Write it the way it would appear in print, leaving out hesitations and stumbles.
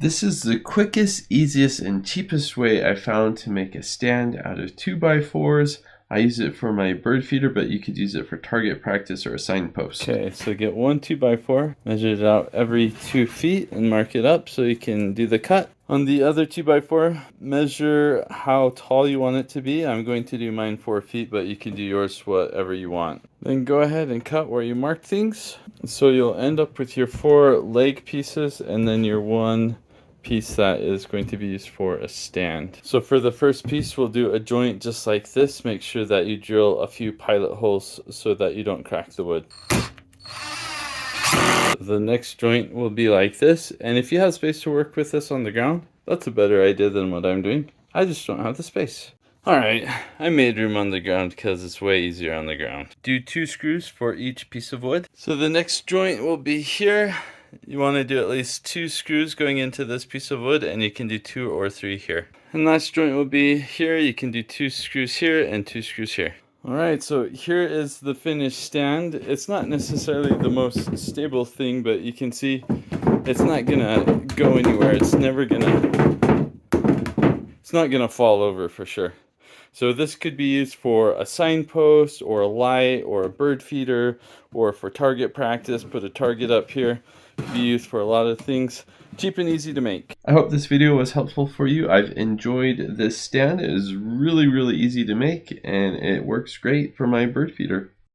This is the quickest, easiest, and cheapest way I found to make a stand out of 2x4s. I use it for my bird feeder, but you could use it for target practice or a signpost. Okay, so get one 2x4, measure it out every 2 feet and mark it up so you can do the cut. On the other 2x4, measure how tall you want it to be. I'm going to do mine 4 feet, but you can do yours whatever you want. Then go ahead and cut where you marked things. So you'll end up with your 4 leg pieces and then your 1 piece that is going to be used for a stand. So for the first piece, we'll do a joint just like this. Make sure that you drill a few pilot holes so that you don't crack the wood. The next joint will be like this, and if you have space to work with this on the ground, that's a better idea than what I'm doing. I just don't have the space. Alright, I made room on the ground because it's way easier on the ground. Do 2 screws for each piece of wood. So the next joint will be here. You want to do at least 2 screws going into this piece of wood, and you can do 2 or 3 here. And last joint will be here. You can do 2 screws here and 2 screws here. Alright, so here is the finished stand. It's not necessarily the most stable thing, but you can see it's not gonna go anywhere. It's not gonna fall over for sure. So this could be used for a signpost or a light or a bird feeder or for target practice. Put a target up here. Could be used for a lot of things. Cheap and easy to make. I hope this video was helpful for you. I've enjoyed this stand. It is really easy to make and it works great for my bird feeder.